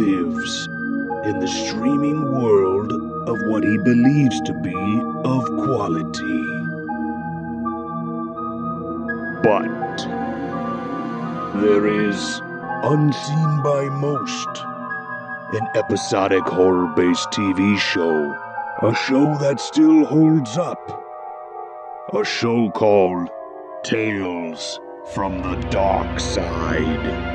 lives in the streaming world of what he believes to be of quality. But there is, unseen by most, an episodic horror-based TV show. A show that still holds up. A show called Tales from the Darkside.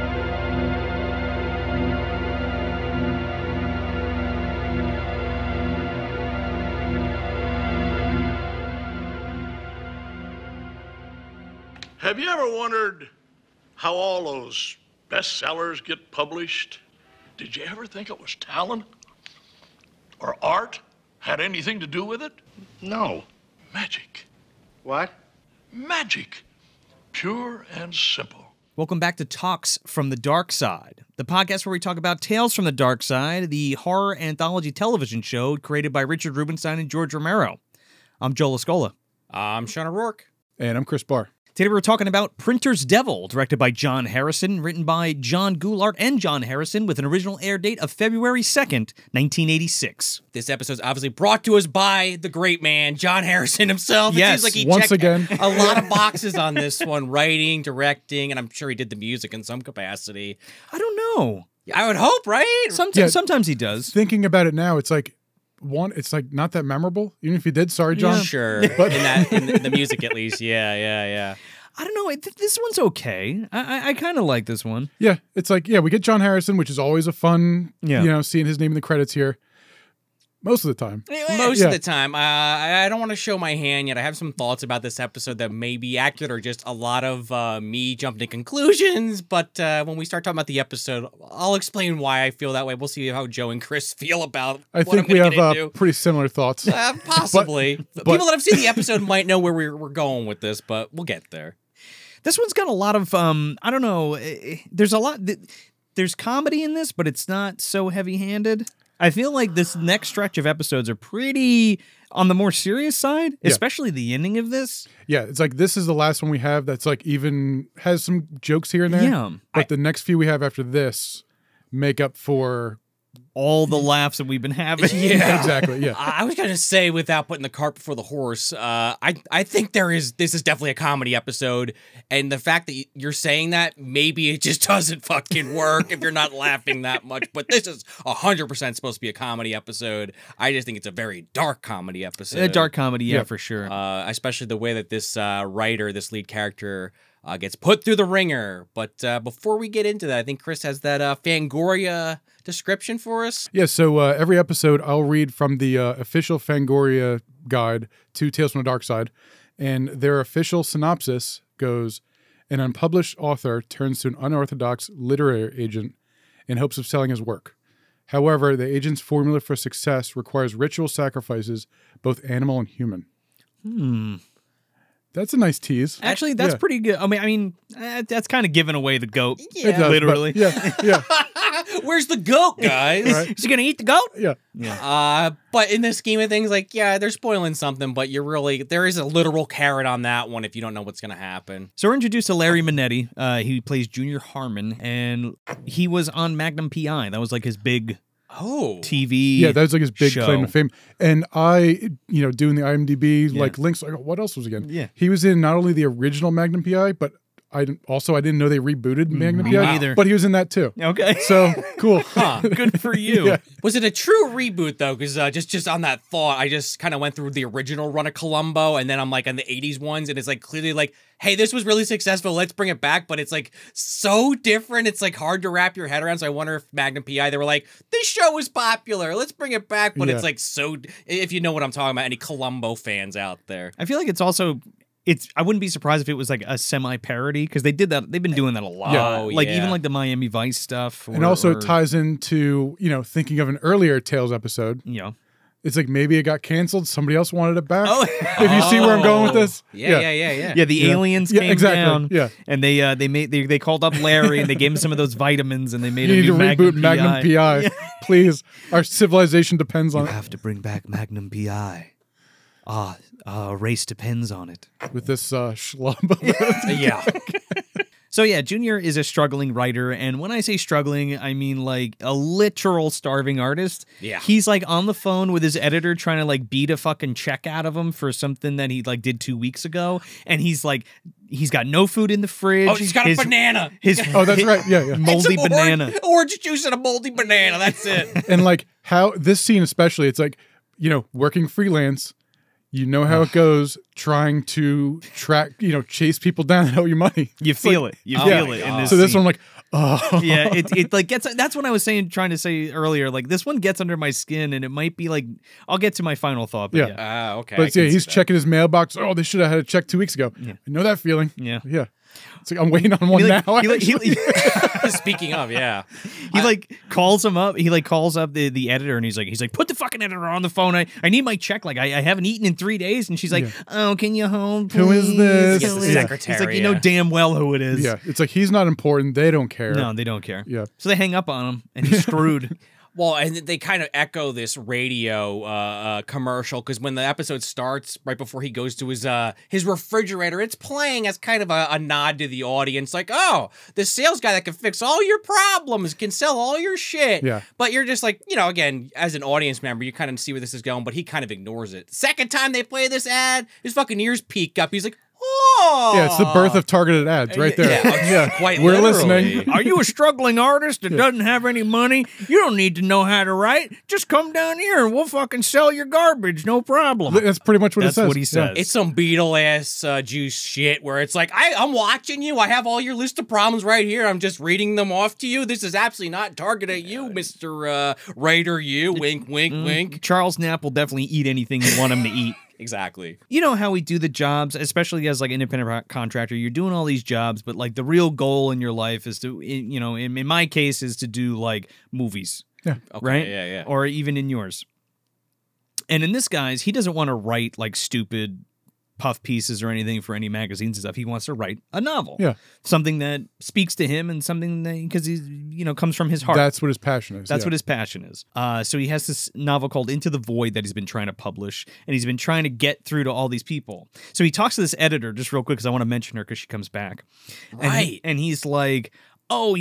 Have you ever wondered how all those bestsellers get published? Did you ever think it was talent or art had anything to do with it? No. Magic. What? Magic. Pure and simple. Welcome back to Talks from the Darkside, the podcast where we talk about Tales from the Darkside, the horror anthology television show created by Richard Rubinstein and George Romero. I'm Joe Lascola. I'm Sean O'Rourke. And I'm Chris Barr. Today we're talking about Printer's Devil, directed by John Harrison, written by Ron Goulart and John Harrison, with an original air date of February 2nd, 1986. This episode is obviously brought to us by the great man, John Harrison himself. Yes, it seems like he once checked again. a lot of boxes on this one, writing, directing, and I'm sure he did the music in some capacity. I don't know. I would hope, right? Sometimes he does. Thinking about it now, it's like, it's like not that memorable. Even if you did, sorry, John. Yeah. Sure. But in the music, at least. Yeah. I don't know. This one's okay. I kind of like this one. yeah, it's like, we get John Harrison, which is always a fun, seeing his name in the credits here. Most of the time. Most of the time. I don't want to show my hand yet. I have some thoughts about this episode that may be accurate or just a lot of me jumping to conclusions. But when we start talking about the episode, I'll explain why I feel that way. We'll see how Joe and Chris feel about I what think I'm gonna we get have into. pretty similar thoughts. Possibly. People that have seen the episode might know where we're going with this, but we'll get there. This one's got a lot of, I don't know, there's comedy in this, but it's not so heavy-handed. I feel like this next stretch of episodes are pretty on the more serious side, especially the ending of this. Yeah, it's like this is the last one we have that's like even has some jokes here and there. Yeah. But the next few we have after this make up for All the laughs that we've been having. Yeah. exactly. Yeah. I was gonna say, without putting the cart before the horse, I think this is definitely a comedy episode, and the fact that you're saying that, maybe it just doesn't fucking work if you're not laughing that much. But this is 100% supposed to be a comedy episode. I just think it's a very dark comedy episode. A dark comedy, yeah, for sure. Especially the way that this writer, this lead character, gets put through the ringer. But before we get into that, I think Chris has that Fangoria description for us. Yeah, so every episode I'll read from the official Fangoria guide to Tales from the Darkside, and their official synopsis goes, an unpublished author turns to an unorthodox literary agent in hopes of selling his work. However, the agent's formula for success requires ritual sacrifices, both animal and human. That's a nice tease. Actually, that's pretty good. I mean, that's kind of giving away the goat, It does, literally. but yeah. Where's the goat, guys? Right. Is he gonna eat the goat? Yeah. But in the scheme of things, like, yeah, they're spoiling something, but there is a literal carrot on that one if you don't know what's going to happen. So we're introduced to Larry Manetti. He plays Junior Harmon, and he was on Magnum P.I. That was like his big TV Yeah, that was like his big show. claim to fame. And I, doing the IMDb like links, like, what else was again? Yeah. He was in not only the original Magnum PI, but I didn't know they rebooted Magnum Me PI. neither. But he was in that too. Okay. So cool. Good for you. Yeah. Was it a true reboot, though? Because just on that thought, I just kind of went through the original run of Columbo, and then I'm like on the 80s ones, and it's like clearly like, hey, this was really successful, let's bring it back, but it's like so different, it's like hard to wrap your head around, so I wonder if Magnum P.I., they were like, this show was popular, let's bring it back, but it's like so, if you know what I'm talking about, any Columbo fans out there. I feel like it's also... I wouldn't be surprised if it was like a semi-parody, because they did that. They've been doing that a lot. Yeah. Like even like the Miami Vice stuff. And also it ties into, thinking of an earlier Tales episode. Yeah. It's like maybe it got canceled. Somebody else wanted it back. If you see where I'm going with this. Yeah. Yeah, the aliens came down. Yeah. And they called up Larry and they gave him some of those vitamins and they made You need a new to reboot Magnum PI. Yeah. Please. Our civilization depends on You it. have to bring back Magnum PI. A race depends on it. With this schlub. Yeah. So yeah, Junior is a struggling writer, and when I say struggling, I mean like a literal starving artist. Yeah. He's like on the phone with his editor trying to like beat a fucking check out of him for something that he like did 2 weeks ago, and he's got no food in the fridge. Oh, he's got a banana. Oh, that's right. Yeah. Moldy banana. Orange juice and a moldy banana. That's it. And like how this scene especially, it's like, working freelance, you know how it goes trying to track, chase people down and owe you money. You feel it. You feel it in this So this scene. one I'm like, oh. Yeah, it like gets. That's what I was trying to say earlier. Like this one gets under my skin, and it might be like I'll get to my final thought. But Yeah. yeah. Okay. But yeah, he's checking his mailbox. Oh, they should have had a check 2 weeks ago. Yeah. I know that feeling. Yeah. Yeah. It's like I'm waiting on one now. Speaking of, yeah. He like calls him up. He like calls up the editor, and he's like, put the fucking editor on the phone. I need my check. Like I haven't eaten in 3 days. And she's like, oh, can you hold? Please? Who is this? It's the Yeah. secretary. He's like, you know damn well who it is. Yeah. It's like he's not important. They don't care. No, they don't care. Yeah. So they hang up on him, and he's screwed. Well, and they kind of echo this radio commercial because when the episode starts, right before he goes to his refrigerator, it's playing as kind of a nod to the audience, like, oh, the sales guy that can fix all your problems, can sell all your shit. Yeah. But you're just like, again, as an audience member, you kind of see where this is going, but he kind of ignores it. Second time they play this ad, his fucking ears peak up. He's like, oh. Yeah, it's the birth of targeted ads right there. Yeah, quite We're literally. listening. Are you a struggling artist that doesn't have any money? You don't need to know how to write. Just come down here and we'll fucking sell your garbage. No problem. That's pretty much what That's it says. what he says. It's some Beetle ass juice shit where it's like, I'm watching you. I have all your list of problems right here. I'm just reading them off to you. This is absolutely not targeted at you, Mr. Writer. You wink, wink, wink. Charles Knapp will definitely eat anything you want him to eat. Exactly. You know how we do the jobs, especially as like independent contractor. You're doing all these jobs, but like the real goal in your life is to, in my case, is to do like movies. Yeah. Okay, Right? Yeah. Or even in yours. And in this guy's, he doesn't want to write like stupid puff pieces or anything for any magazines and stuff. He wants to write a novel. Yeah. Something that speaks to him and something that, because he's, comes from his heart. That's what his passion is. That's yeah. what his passion is. So he has this novel called Into the Void that he's been trying to publish, and he's been trying to get through to all these people. So he talks to this editor, just real quick, because I want to mention her because she comes back. Right. And he's like, oh,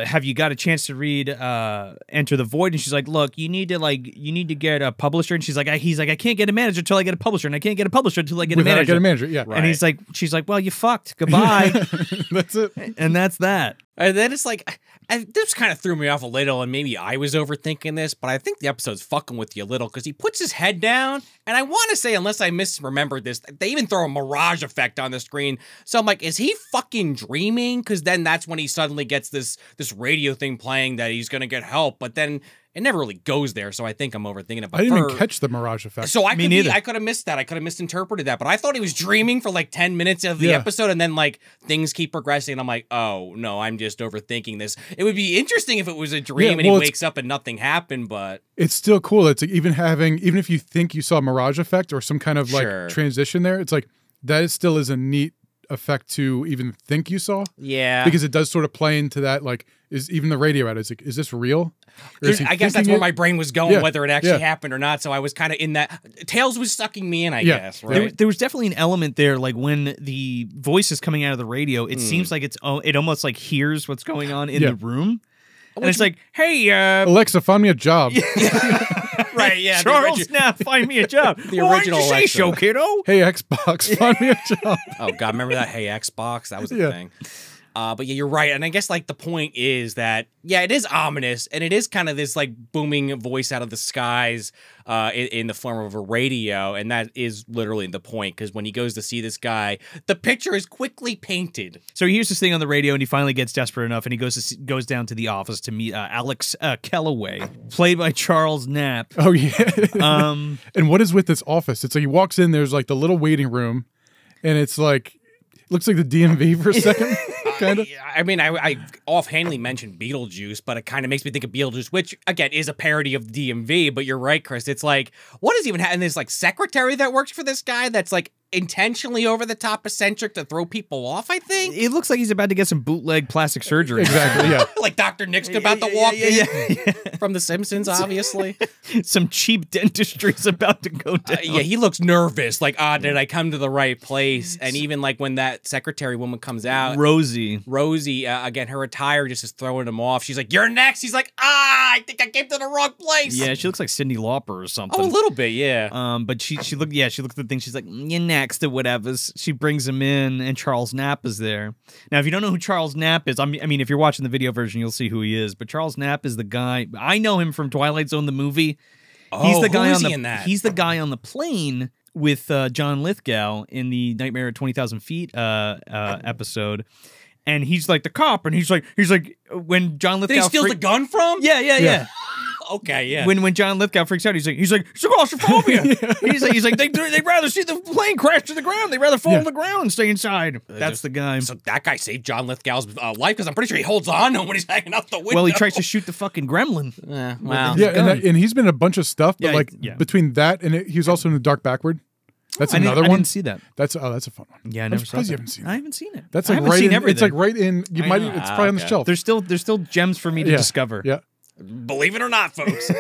have you got a chance to read Enter the Void? And she's like, look, you need to get a publisher. And he's like, I can't get a manager until I get a publisher, and I can't get a publisher until I get a manager. I get a manager, yeah. And she's like, well, you fucked. Goodbye. That's it. And that's that. And then it's like, this kind of threw me off a little, and maybe I was overthinking this, but I think the episode's fucking with you a little because he puts his head down, and I want to say, unless I misremembered this, they even throw a mirage effect on the screen. So I'm like, is he fucking dreaming? Because then that's when he suddenly gets this radio thing playing that he's going to get help, but then it never really goes there, so I think I'm overthinking it. But I didn't even catch the mirage effect. So I neither. could have missed that. I could have misinterpreted that. But I thought he was dreaming for like 10 minutes of the Yeah. episode, and then like things keep progressing. And I'm like, oh no, I'm just overthinking this. It would be interesting if it was a dream and he wakes up and nothing happened, but it's still cool. It's like even if you think you saw a mirage effect or some kind of like Sure. transition there, it's like that still is a neat effect to even think you saw. yeah. Because it does sort of play into that, like, is even the radio ad, it's like, is this real? Or is he I guess that's thinking where it? my brain was going, Yeah, whether it actually yeah. happened or not. So I was kind of in that. Tails was sucking me in, I Yeah. guess, There, right? there was definitely an element there, like when the voice is coming out of the radio, it seems like it almost like hears what's going on in Yeah. the room. And it's like, hey, Alexa, find me a job. Right, yeah. the Charles origi- Knapp, find me a job. The Well, why original didn't you say Alexa. so, kiddo? Hey, Xbox, find me a job. Oh God, remember that? Hey Xbox, that was a Yeah. thing. But yeah, you're right, and I guess like the point is that it is ominous, and it is kind of this like booming voice out of the skies, in the form of a radio, and that is literally the point. Because when he goes to see this guy, the picture is quickly painted. So he hears this thing on the radio, and he finally gets desperate enough, and he goes down to the office to meet Alex Kellaway, played by Charles Knapp. Oh, yeah. And what is with this office? It's like he walks in, there's like the little waiting room, and it's like, looks like the DMV for a second, kind of. I mean, I offhandedly mentioned Beetlejuice, but it kind of makes me think of Beetlejuice, which again is a parody of DMV. But you're right, Chris. It's like, what is even happening? There's like secretary that works for this guy that's like intentionally over the top eccentric to throw people off, I think. It looks like he's about to get some bootleg plastic surgery. Exactly, yeah. Like Dr. Nick's about to walk in from The Simpsons, obviously. Some cheap dentistry's about to go down. Yeah, he looks nervous. Like, did I come to the right place? And even like when that secretary woman comes out, Rosie, again, her attire just is throwing him off. She's like, "You're next." He's like, I think I came to the wrong place. Yeah, she looks like Cyndi Lauper or something. Oh, a little bit, yeah. But she looked at the thing. She's like, "You're next," or whatever. She brings him in, and Charles Knapp is there. Now, if you don't know who Charles Knapp is, I mean, if you're watching the video version, you'll see who he is. But Charles Knapp is the guy. I know him from Twilight Zone, the movie. He's the guy He's the guy on the plane with John Lithgow in the Nightmare at 20,000 Feet episode. And he's like the cop, and he's like when John Lithgow Did he steal the gun from? Yeah. Okay, yeah. When John Lithgow freaks out, he's like claustrophobia. He's like they'd rather see the plane crash to the ground. They'd rather fall to the ground and stay inside. That's the guy. So that guy saved John Lithgow's life because I'm pretty sure he holds on to him when he's hanging out the window. Well, he tries to shoot the fucking gremlin. Wow. Yeah, and he's been in a bunch of stuff, but Yeah, between that and he was also in The Dark Backward. That's another one. I didn't see that. That's a fun one. Yeah, I I'm never saw surprised that. you haven't seen it. I haven't seen it. That's I like haven't right seen in. everything. It's like right in. You might. know. It's probably on the shelf. There's still gems for me to discover. Yeah. Believe it or not, folks.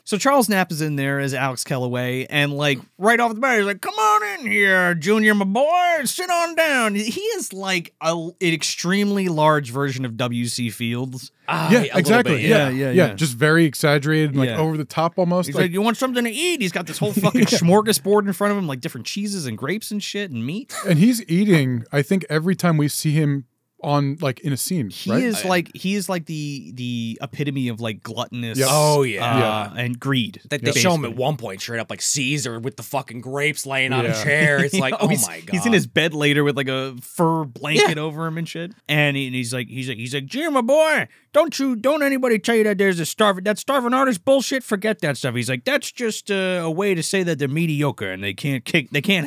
So Charles Knapp is in there as Alex Kellaway, and like right off the bat, he's like, "Come on in here, Junior, my boy, sit on down." He is like an extremely large version of W.C. Fields. Yeah, exactly. bit, yeah. Just very exaggerated, like Yeah. over the top almost. He's like, "You want something to eat?" He's got this whole fucking smorgasbord in front of him, like different cheeses and grapes and shit and meat. and he's eating. I think every time we see him on like in a scene, He right? is like the epitome of like gluttonous. Yep. Oh, yeah. And greed. That they show him at one point straight up like Caesar with the fucking grapes laying on a Yeah. chair. It's like, oh my god. He's in his bed later with like a fur blanket over him and shit. And he's like, Jim, my boy, don't anybody tell you that there's that starving artist bullshit. Forget that stuff. He's like, that's just a way to say that they're mediocre and they can't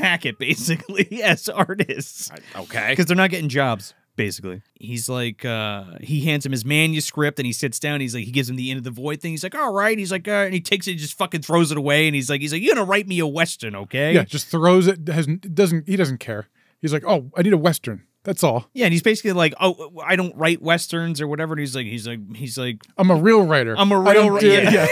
hack it basically as artists. Okay. Because they're not getting jobs. Basically, he's like, he hands him his manuscript and he sits down. He's like, he gives him the End of the Void thing. He's like, all right. He's like, and he takes it, just fucking throws it away. And he's like, you're gonna write me a Western, okay? Yeah, just throws it. He doesn't care. He's like, oh, I need a Western. That's all. Yeah, and he's basically like, oh, I don't write Westerns or whatever. And he's like, I'm a real writer. I'm a real writer. Yeah.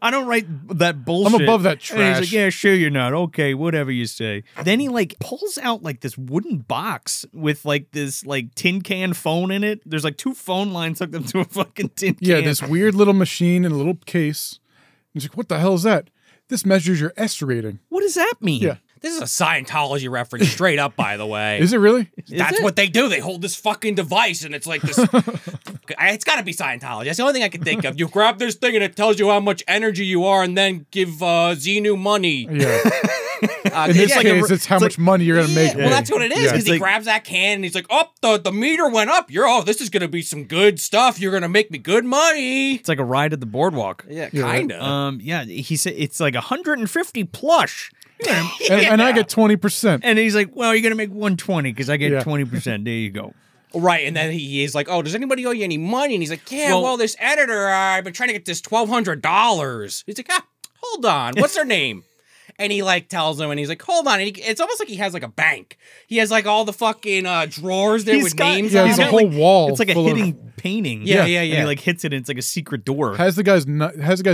I don't write that bullshit. I'm above that trash. And he's like, yeah, sure you're not. Okay, whatever you say. Then he like pulls out like this wooden box with like this like tin can phone in it. There's like 2 phone lines hooked up to a fucking tin can. Yeah, this weird little machine in a little case. He's like, what the hell is that? This measures your S rating. What does that mean? Yeah. This is a Scientology reference straight up, by the way. Is it really? That's what they do. They hold this fucking device, and it's like this. It's got to be Scientology. That's the only thing I can think of. You grab this thing, and it tells you how much energy you are, and then give Xenu money. Yeah. In this case, it's how much money you're going to make. Well, that's what it is, because Yeah. he grabs that can, and he's like, oh, the meter went up. This is going to be some good stuff. You're going to make me good money. It's like a ride at the boardwalk. Yeah, kind of. Yeah, he said it's like 150 plush. And I get 20%. And he's like, well, you're going to make 120 because I get Yeah. 20%. There you go. Right, and then he is like, oh, does anybody owe you any money? And he's like, yeah, Well- well this editor, I've been trying to get this $1,200. He's like, hold on, what's their name? And he like tells him, and he's like, hold on. And it's almost like he has like a bank. He has like all the fucking drawers there with names yeah, on there's them. a whole wall. It's like a full of- hidden painting. Yeah. And he like hits it, and it's like a secret door. has the guy's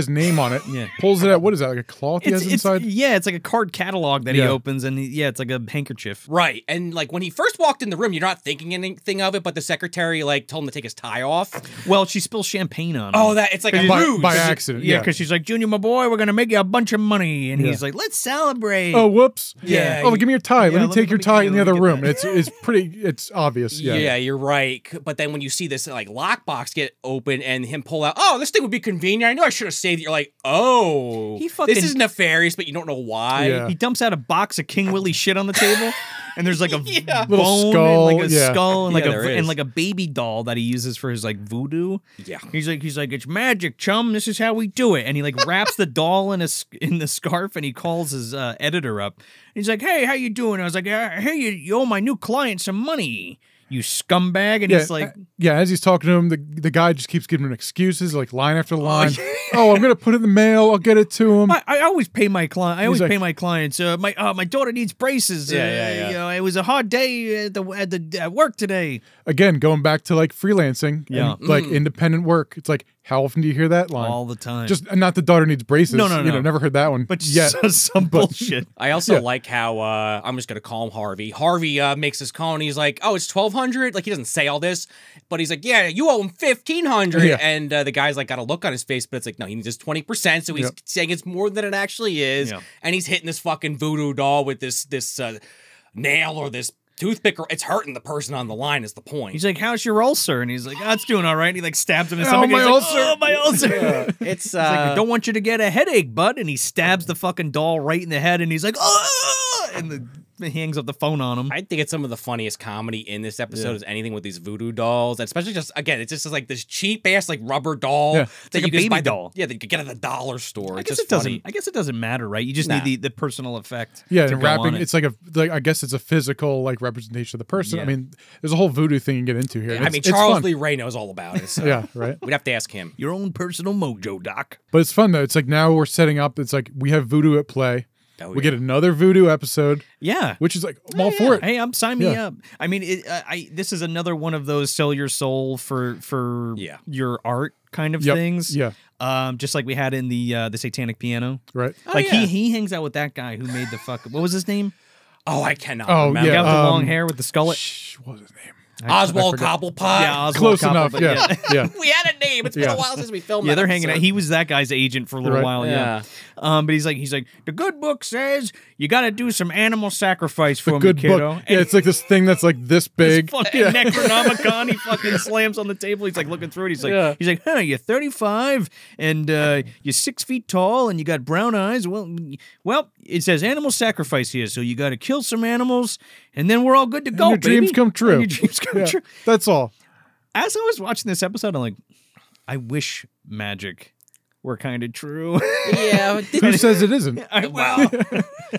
name on it. Yeah. Pulls it out. What is that? Like a cloth he has inside? Yeah, it's like a card catalog that he Yeah. opens, and it's like a handkerchief. Right, and like when he first walked in the room, you're not thinking anything of it, but the secretary like told him to take his tie off. Well, she spills champagne on him. Oh, it's like a by, ruse. by accident. Yeah, Yeah. because she's like, Junior, my boy, we're going to make you a bunch of money. And he's like, let's celebrate. Oh, whoops. Yeah. Oh, give me your tie. Yeah, let me take your tie in the other get room. that. It's obvious. Yeah. Yeah, you're right. But then when you see this like lockbox get open and him pull out, oh, this thing would be convenient. I knew I should have saved it. You're like, oh, He fucking- this is nefarious, but you don't know why. Yeah. He dumps out a box of King Willie shit on the table. And there's like a Yeah. Little bone skull, and like a yeah. skull and Yeah, there is. like a baby doll that he uses for his like voodoo. Yeah. He's like it's magic, chum. This is how we do it. And he like wraps the doll in the scarf, and he calls his editor up. He's like, hey, how you doing? I was like, hey, you owe my new client some money, you scumbag. And he's like, yeah. As he's talking to him, the guy just keeps giving him excuses, like line after line. Oh, I'm gonna put it in the mail. I'll get it to him. I always pay my client. I always like- pay my clients. My daughter needs braces. Yeah. You know, it was a hard day at work today. Again, going back to like freelancing, Yeah. and, like independent work. It's like, how often do you hear that line? All the time. Just not the daughter needs braces. No. You know, never heard that one. but yet. some bullshit. I also like how I'm just gonna call him Harvey. Harvey makes his call and he's like, "Oh, it's 1,200." Like he doesn't say all this, but he's like, "Yeah, you owe him 1,500." Yeah. And the guy's like, got a look on his face, but it's like, no, he needs his 20%. So he's saying it's more than it actually is, Yeah. and he's hitting this fucking voodoo doll with this nail or this toothpick, or it's hurting the person on the line. Is the point? He's like, "How's your ulcer?" And he's like, "Oh, it's doing all right." And he like stabs him in the Oh, stomach. my He's like, ulcer. "Oh, my ulcer." It's He's like, "I don't want you to get a headache, bud." And he stabs the fucking doll right in the head, and he's like, "Oh!" And he hangs up the phone on him. I think it's some of the funniest comedy in this episode is anything with these voodoo dolls, and especially just again, it's just like this cheap ass like rubber doll Yeah. that like you a can just baby buy doll. that you could get at the dollar store. I It's guess just it doesn't. funny. I guess it doesn't matter, right? You just Nah. need the personal effect. Yeah, to and go on wrapping. it. It's like I guess it's a physical like representation of the person. Yeah. I mean, there's a whole voodoo thing you can get into here. I mean, It's Charles fun. Lee Ray knows all about it. So Yeah, right. we'd have to ask him. your own personal mojo, Doc. But it's fun though. It's like now we're setting up. It's like we have voodoo at play. Oh, We get another voodoo episode, Yeah. which is like I'm all for it. Hey, sign me Yeah. up. I mean, this is another one of those sell your soul for Yeah. your art kind of Yep. things. Yeah, Just like we had in the Satanic Piano. right. Like yeah. he hangs out with that guy who made the fuck. What was his name? Oh, I cannot Oh, remember. The yeah. guy with the long hair with the skull. Shh, what was his name? Oswald forgot. Cobblepot. Yeah, Oswald Close Cobblepot, enough. but Yeah, yeah. We had a name. It's been Yeah. a while since we filmed. Yeah, that they're hanging out. episode. He was that guy's agent for a little Right. while. Yeah. But he's like, the good book says you got to do some animal sacrifice for me, Good kiddo. book. Yeah, it's like this thing that's like this big. Fucking Necronomicon. He fucking slams on the table. He's like looking through it. He's like, huh, you're 35 and you're 6 feet tall and you got brown eyes. Well, it says animal sacrifice here, so you got to kill some animals and then we're all good to go. Your dreams baby. come true. And your dreams come Yeah, true. that's all. As I was watching this episode, I'm like, I wish magic were kind of true. Yeah. Who says it isn't? Wow.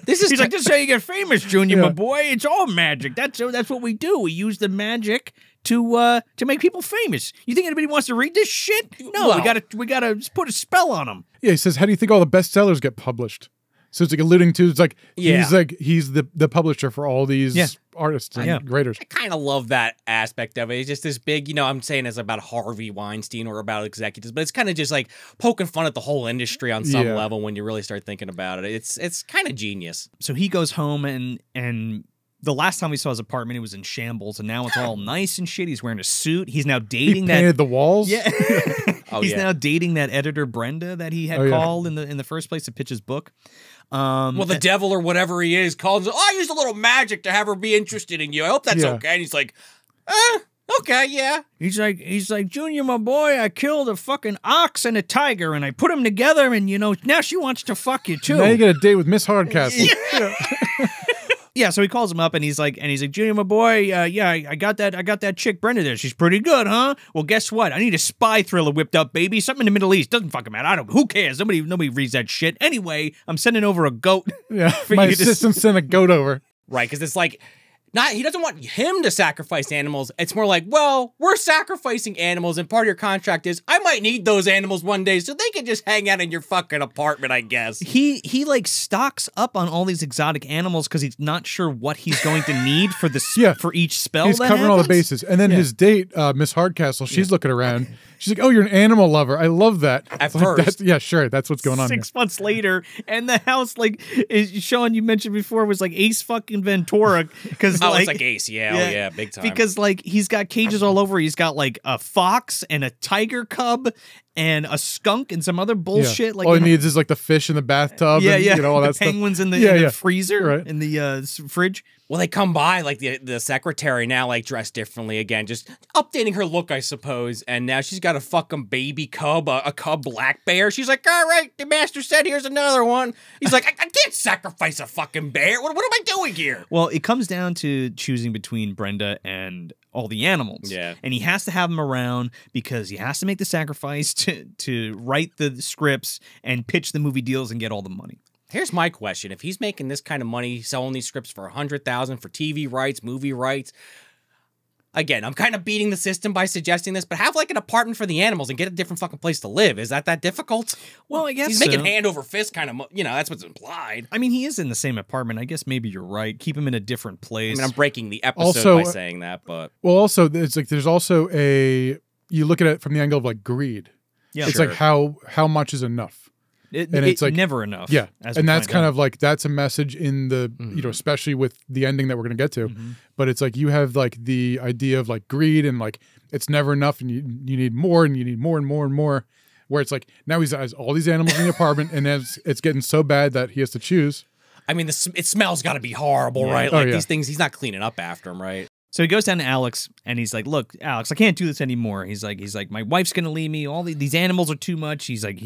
This is He's like, this is how you get famous, Junior, Yeah. my boy. It's all magic. That's what we do. We use the magic to make people famous. You think anybody wants to read this shit? No, Well- we gotta put a spell on them. Yeah, he says, how do you think all the bestsellers get published? So it's like alluding to, it's like Yeah. he's the publisher for all these Yeah. artists and Yeah. writers. I kind of love that aspect of it. It's just this big, I'm saying it's about Harvey Weinstein or about executives, but it's kind of just like poking fun at the whole industry on some Yeah. level when you really start thinking about it. It's kind of genius. So he goes home and the last time we saw his apartment, it was in shambles, and now it's all nice and shit. He's wearing a suit. He's now He dating that. painted the walls. Yeah. Oh, He's yeah. now dating that editor Brenda that he had Oh, yeah. called in the first place to pitch his book. Well, the devil or whatever he is calls. Oh, I used a little magic to have her be interested in you. I hope that's Yeah. okay. And he's like, okay, yeah. He's like, Junior, my boy, I killed a fucking ox and a tiger, and I put them together, and now she wants to fuck you too. Now you get a date with Miss Hardcastle. Yeah, so he calls him up and he's like, Junior, my boy, yeah, I got that chick Brenda there. She's pretty good, huh? Well, guess what? I need a spy thriller whipped up, baby. Something in the Middle East. Doesn't fucking matter. Who cares? Nobody reads that shit. Anyway, I'm sending over a goat. Yeah, For my you to- assistant sent a goat over. Right, because it's like, he doesn't want him to sacrifice animals. It's more like, well, we're sacrificing animals, and part of your contract is I might need those animals one day, so they can just hang out in your fucking apartment, I guess. He like stocks up on all these exotic animals because he's not sure what he's going to need for for each spell. He's that covering all the happens. bases. And then his date, Miss Hardcastle, she's looking around. She's like, oh, you're an animal lover. I love that. At It's like, first. yeah, sure. That's what's going on here. 6 months later, and the house, like, Sean, you mentioned before, was like Ace fucking Ventura. Because Oh, it's like Ace, yeah, big time. Because, like, he's got cages all over. He's got, like, a fox and a tiger cub and a skunk and some other bullshit. Yeah. Like, all he needs is like the fish in the bathtub. yeah, and, yeah. You know, all the that stuff. penguins in the, Yeah, in the yeah. freezer, Right. in the fridge. Well, they come by, like the secretary now, like dressed differently again, just updating her look, I suppose. And now she's got a fucking baby cub, a cub black bear. She's like, all right, the master said here's another one. He's like, I can't sacrifice a fucking bear. What am I doing here? Well, it comes down to choosing between Brenda and all the animals. Yeah. And he has to have them around because he has to make the sacrifice to write the scripts and pitch the movie deals and get all the money. Here's my question. If he's making this kind of money selling these scripts for $100,000 for TV rights, movie rights, again, I'm kind of beating the system by suggesting this, but have like an apartment for the animals and get a different fucking place to live. Is that difficult? Well, I guess he's making hand over fist kind of, that's what's implied. I mean, he is in the same apartment. I guess maybe you're right. Keep him in a different place. I mean, I'm breaking the episode by saying that, but. Well, also, it's like there's also you look at it from the angle of like greed. Yeah, it's like how much is enough. It's like never enough. Yeah, and that's kind of like that's a message in the especially with the ending that we're gonna get to. But it's like you have like the idea of like greed and like it's never enough, and you need more, and you need more and more and more. Where it's like now he has all these animals in the apartment, and it's getting so bad that he has to choose. I mean, it smells got to be horrible, right? Like these things, he's not cleaning up after him, right? So he goes down to Alex, and he's like, "Look, Alex, I can't do this anymore." He's like, "My wife's gonna leave me. All these animals are too much." He's like,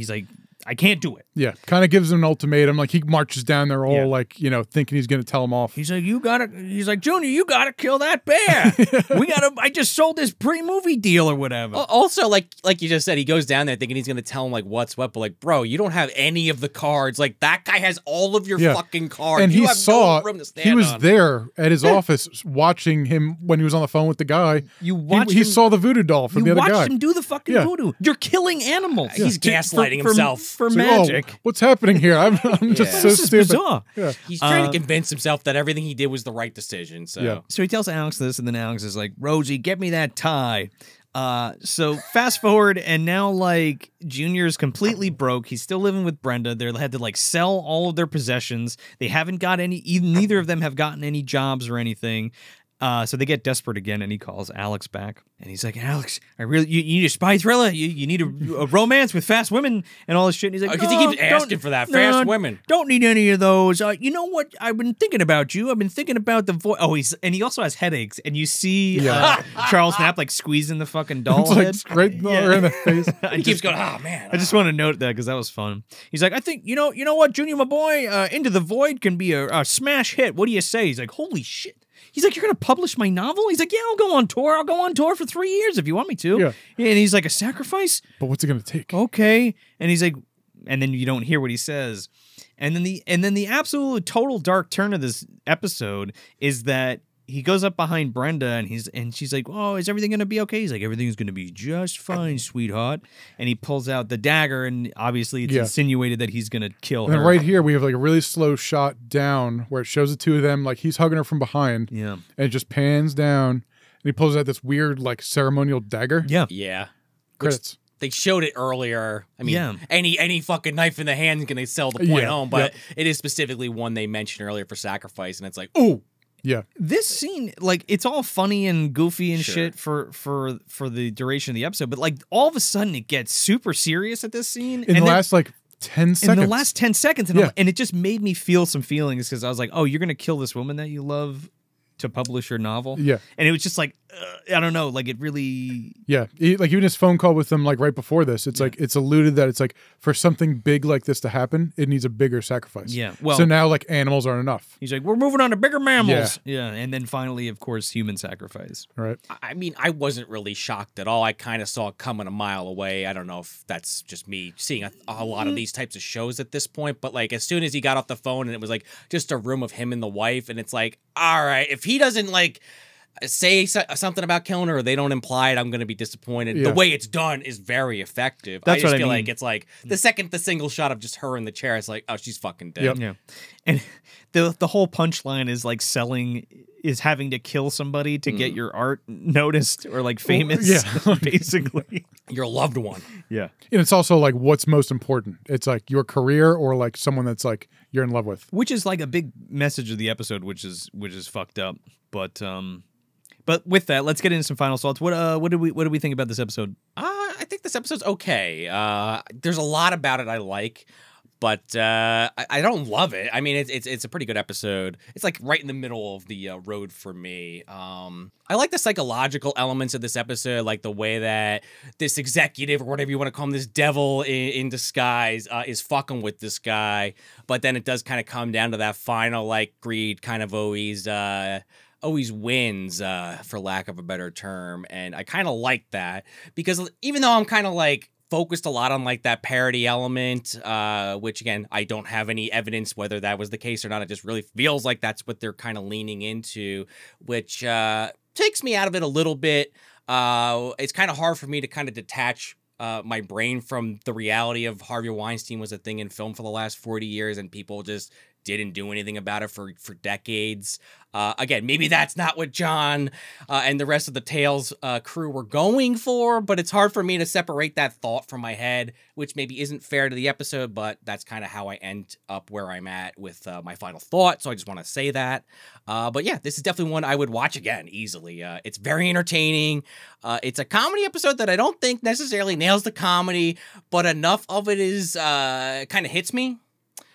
"I can't do it." Yeah, kind of gives him an ultimatum. Like he marches down there all like thinking he's gonna tell him off. He's like, He's like, "Junior, you gotta kill that bear. I just sold this pre-movie deal or whatever." Also, like you just said, he goes down there thinking he's gonna tell him like what's what, but like, bro, you don't have any of the cards. Like that guy has all of your fucking cards, and you he have saw no room to stand he was on. there at his office watching him when he was on the phone with the guy. He saw the voodoo doll from the other guy. You watched him do the fucking voodoo. You're killing animals. He's gaslighting himself for Like, magic. oh, what's happening here? I'm just so This is stupid. bizarre. Yeah. He's trying to convince himself that everything he did was the right decision. So, So he tells Alex this, and then Alex is like, "Rosie, get me that tie." So fast forward, and now like Junior's completely broke. He's still living with Brenda. They had to like sell all of their possessions. They haven't got any. Neither of them have gotten any jobs or anything. So they get desperate again, and he calls Alex back, and he's like, "Alex, you need a spy thriller. You need a romance with fast women and all this shit." And he's like, because he keeps asking for that fast women. Don't need any of those. You know what? I've been thinking about you. I've been thinking about the voice. Oh, he also has headaches, and you see Charles Knapp like squeezing the fucking doll head right in the face. He keeps going, "Oh man." I just want to note that because that was fun. He's like, "I think you know what, Junior, my boy, Into the Void can be a smash hit. What do you say?" He's like, "Holy shit." He's like, "You're going to publish my novel?" He's like, "Yeah, I'll go on tour. I'll go on tour for 3 years if you want me to." Yeah. And he's like, "A sacrifice?" But what's it going to take? Okay. And he's like, and then you don't hear what he says. And then the absolute total dark turn of this episode is that he goes up behind Brenda and she's like, "Oh, is everything going to be okay?" He's like, "Everything's going to be just fine, sweetheart." And he pulls out the dagger, and obviously it's insinuated that he's going to kill her. And right here we have like a really slow shot down where it shows the two of them, like he's hugging her from behind. Yeah. And it just pans down and he pulls out this weird like ceremonial dagger. Yeah. Yeah. Credits. They showed it earlier. I mean, any fucking knife in the hand can they sell the point home, but it is specifically one they mentioned earlier for sacrifice, and it's like, ooh. Yeah. This scene, like, it's all funny and goofy and shit for the duration of the episode, but like all of a sudden it gets super serious at this scene. In the last like 10 seconds. In the last 10 seconds. And it just made me feel some feelings because I was like, "Oh, you're going to kill this woman that you love to publish your novel?" Yeah. And it was just like, I don't know, like it really... Yeah. Like even his phone call with them like right before this, it's like it's alluded that it's like for something big like this to happen, it needs a bigger sacrifice. Yeah. Well, so now like animals aren't enough. He's like, "We're moving on to bigger mammals." Yeah. And then finally, of course, human sacrifice. Right. I mean, I wasn't really shocked at all. I kind of saw it coming a mile away. I don't know if that's just me seeing a lot of these types of shows at this point, but like as soon as he got off the phone and it was like just a room of him and the wife, and it's like, all right, if he doesn't like say something about killing her or they don't imply it, I'm going to be disappointed. Yeah. The way it's done is very effective. That's I just what I feel mean. like it's like the second the single shot of just her in the chair, it's like, oh, she's fucking dead. Yeah. And the whole punchline is like having to kill somebody to get your art noticed or like famous. Basically. Your loved one. Yeah. And it's also like what's most important. It's like your career or like someone that's like you're in love with. Which is like a big message of the episode, which is fucked up. But with that, let's get into some final thoughts. What do we think about this episode? I think this episode's okay. There's a lot about it I like, but I don't love it. I mean, it's a pretty good episode. It's like right in the middle of the road for me. I like the psychological elements of this episode, like the way that this executive or whatever you want to call him, this devil in disguise, is fucking with this guy. But then it does kind of come down to that final like greed kind of always wins, for lack of a better term. And I kind of like that because even though I'm kind of like focused a lot on like that parody element, which again, I don't have any evidence whether that was the case or not. It just really feels like that's what they're kind of leaning into, which takes me out of it a little bit. It's kind of hard for me to kind of detach my brain from the reality of Harvey Weinstein was a thing in film for the last 40 years and people just didn't do anything about it for decades. Again, maybe that's not what John and the rest of the Tales crew were going for, but it's hard for me to separate that thought from my head, which maybe isn't fair to the episode, but that's kind of how I end up where I'm at with my final thought, so I just want to say that. But yeah, this is definitely one I would watch again easily. It's very entertaining. It's a comedy episode that I don't think necessarily nails the comedy, but enough of it is kind of hits me.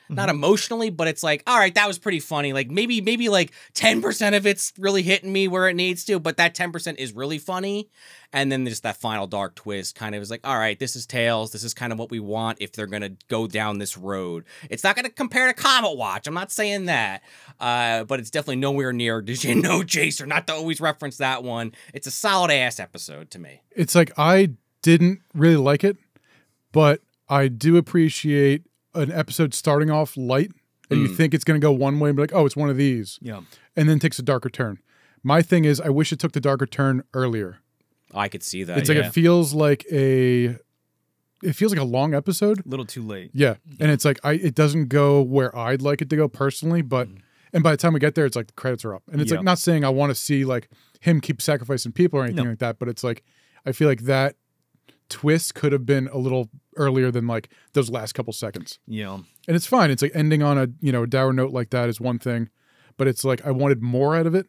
Not emotionally, but it's like, all right, that was pretty funny. Like maybe like 10% of it's really hitting me where it needs to, but that 10% is really funny. And then there's that final dark twist kind of is like, all right, this is Tales. This is kind of what we want if they're going to go down this road. It's not going to compare to Comet Watch. I'm not saying that. But it's definitely nowhere near Did You Know, Chaser? Not to always reference that one. It's a solid ass episode to me. It's like I didn't really like it, but I do appreciate an episode starting off light and you think it's going to go one way and be like, oh, it's one of these. Yeah. And then takes a darker turn. My thing is I wish it took the darker turn earlier. I could see that. It's like, it feels like a long episode. A little too late. Yeah. And it's like, it doesn't go where I'd like it to go personally, but, and by the time we get there, it's like the credits are up. And it's like, not saying I want to see like him keep sacrificing people or anything like that, but it's like, I feel like that twist could have been a little earlier than like those last couple seconds. Yeah. And it's fine. It's like ending on a, a dour note like that is one thing, but it's like I wanted more out of it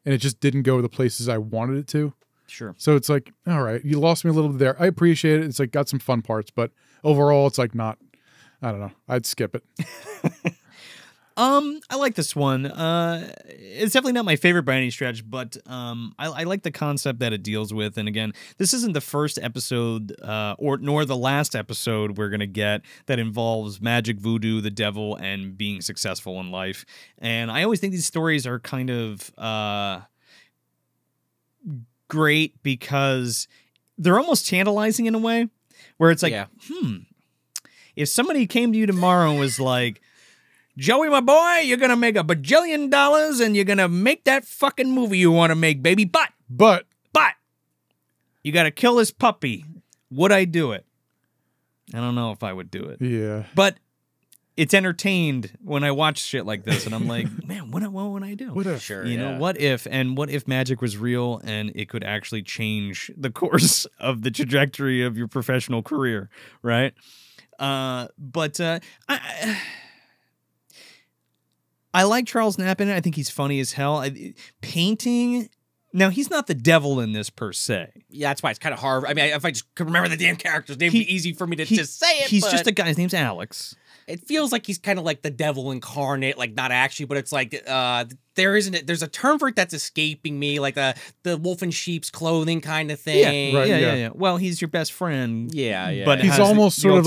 and it just didn't go the places I wanted it to. Sure. So it's like, all right, you lost me a little bit there. I appreciate it. It's like got some fun parts, but overall it's like not, I don't know. I'd skip it. I like this one. It's definitely not my favorite by any stretch, but I like the concept that it deals with. And again, this isn't the first episode, nor the last episode we're gonna get that involves magic, voodoo, the devil, and being successful in life. And I always think these stories are kind of great because they're almost tantalizing in a way, where it's like, if somebody came to you tomorrow and was like, Joey, my boy, you're going to make $1 bajillion and you're going to make that fucking movie you want to make, baby. But you got to kill this puppy. Would I do it? I don't know if I would do it. Yeah. But it's entertained when I watch shit like this. And I'm like, man, what would I do? What if? Sure, you know, what if magic was real and it could actually change the course of the trajectory of your professional career, right? I like Charles Knapp in it. I think he's funny as hell. Painting. Now, he's not the devil in this per se. Yeah, that's why it's kind of hard. I mean, if I just could remember the damn character's name, it'd be easy for me to just say it. He's just a guy. His name's Alex. It feels like he's kind of like the devil incarnate, like not actually, but it's like there's a term for it that's escaping me, like the wolf in sheep's clothing kind of thing. Yeah, right, yeah. Well, he's your best friend. Yeah. But he's almost sort of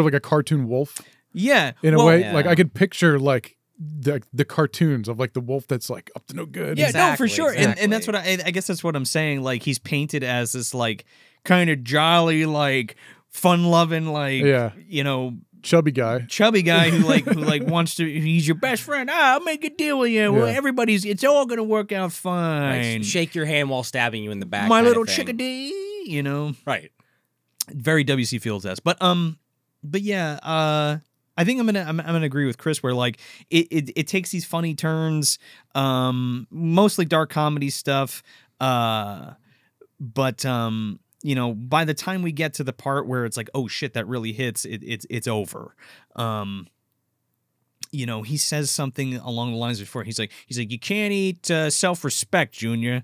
like a cartoon wolf. Yeah, in a way. Yeah. Like I could picture like the cartoons of like the wolf that's like up to no good. Yeah, no, for sure. Exactly. And that's what I guess that's what I'm saying. Like he's painted as this like kind of jolly, like fun-loving, like chubby guy who wants to. He's your best friend. I'll make a deal with you. Well, it's all gonna work out fine. Like, shake your hand while stabbing you in the back. My little chickadee, right? Very W.C. Fields-esque, but yeah. I think I'm gonna agree with Chris where like it takes these funny turns, mostly dark comedy stuff, but by the time we get to the part where it's like, oh shit, that really hits, it's over. He says something along the lines before. He's like you can't eat self-respect, Junior,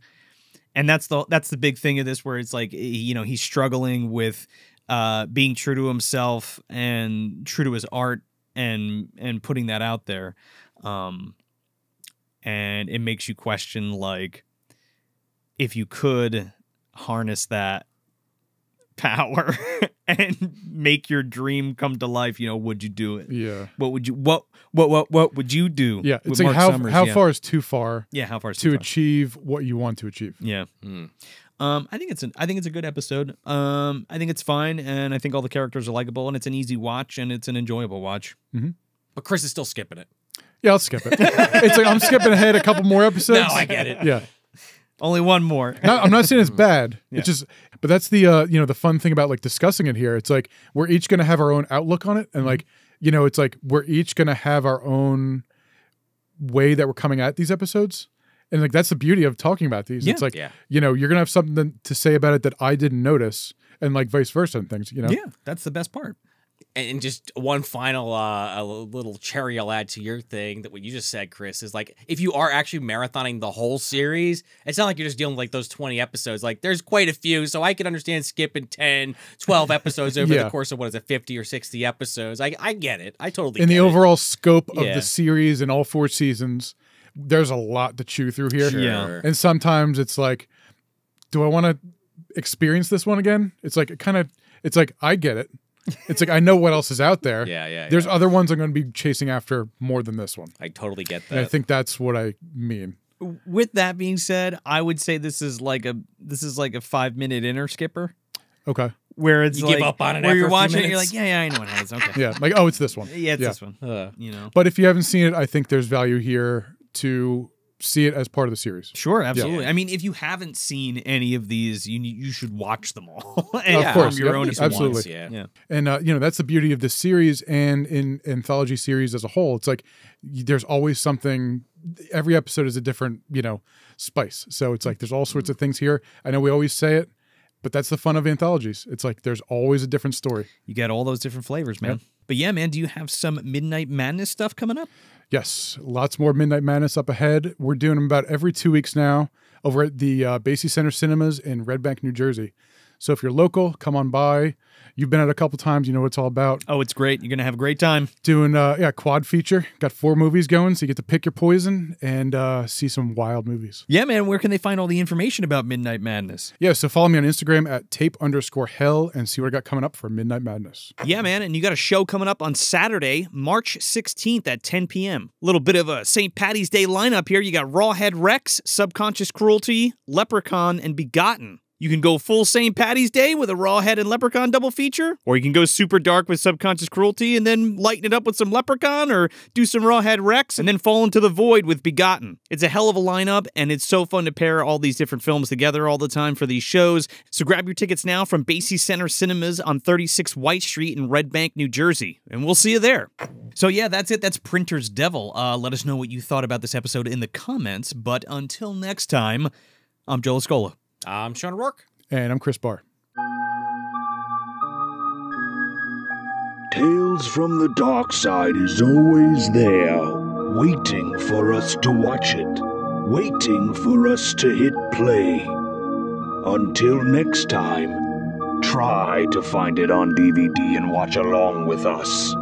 and that's the big thing of this where it's like he's struggling with being true to himself and true to his art and putting that out there. And it makes you question, like, if you could harness that power and make your dream come to life, would you do it? Yeah. What would you do? Yeah. It's like how far is too far? Yeah. How far is to achieve what you want to achieve? Yeah. I think it's a good episode. I think it's fine, and I think all the characters are likable, and it's an easy watch, and it's an enjoyable watch. But Chris is still skipping it. Yeah, I'll skip it. It's like I'm skipping ahead a couple more episodes. No, I get it. Yeah. Only one more. I'm not saying it's bad. It's just, but that's the the fun thing about like discussing it here. It's like we're each going to have our own outlook on it, and like it's like we're each going to have our own way that we're coming at these episodes, and like that's the beauty of talking about these. It's like you're going to have something to say about it that I didn't notice, and like vice versa and things. Yeah, that's the best part. And just one final a little cherry I'll add to your thing that what you just said, Chris, is like if you are actually marathoning the whole series, it's not like you're just dealing with like those 20 episodes. Like there's quite a few, so I can understand skipping 10, 12 episodes over the course of 50 or 60 episodes. I get it. I totally get it. In the overall scope of the series and all 4 seasons, there's a lot to chew through here. Sure. Yeah. And sometimes it's like, do I want to experience this one again? It's like it's like I get it. It's like I know what else is out there. There's other ones I'm going to be chasing after more than this one. I totally get that. And I think that's what I mean. With that being said, I would say this is like a 5-minute inner skipper. Okay. Where it's you like give up on it where after you're a few watching it, minutes. you're like, yeah, I know what it is. Okay. Yeah, like it's this one. Yeah, it's this one. But if you haven't seen it, I think there's value here to see it as part of the series. Sure, absolutely. I mean, if you haven't seen any of these, you should watch them all. And of course, your own absolutely. Once, yeah. And that's the beauty of this series and in anthology series as a whole. It's like there's always something. Every episode is a different spice. So it's like there's all sorts of things here. I know we always say it, but that's the fun of anthologies. It's like there's always a different story. You get all those different flavors, man. Yep. But yeah, man, do you have some Midnight Madness stuff coming up? Yes, lots more Midnight Madness up ahead. We're doing them about every 2 weeks now over at the Basie Center Cinemas in Red Bank, New Jersey. So if you're local, come on by. You've been at a couple times. You know what it's all about. Oh, it's great. You're going to have a great time. Doing, quad feature. Got 4 movies going, so you get to pick your poison and see some wild movies. Yeah, man. Where can they find all the information about Midnight Madness? Yeah, so follow me on Instagram at tape_hell and see what I got coming up for Midnight Madness. Yeah, man. And you got a show coming up on Saturday, March 16th at 10 p.m. A little bit of a St. Patty's Day lineup here. You got Rawhead Rex, Subconscious Cruelty, Leprechaun, and Begotten. You can go full St. Patty's Day with a Rawhead and Leprechaun double feature, or you can go super dark with Subconscious Cruelty and then lighten it up with some Leprechaun, or do some Rawhead Rex and then fall into the void with Begotten. It's a hell of a lineup, and it's so fun to pair all these different films together all the time for these shows. So grab your tickets now from Basie Center Cinemas on 36 White Street in Red Bank, New Jersey, and we'll see you there. So yeah, that's it. That's Printer's Devil. Let us know what you thought about this episode in the comments, but until next time, I'm Joel Escola. I'm Sean O'Rourke. And I'm Chris Barr. Tales from the Darkside is always there, waiting for us to watch it, waiting for us to hit play. Until next time, try to find it on DVD and watch along with us.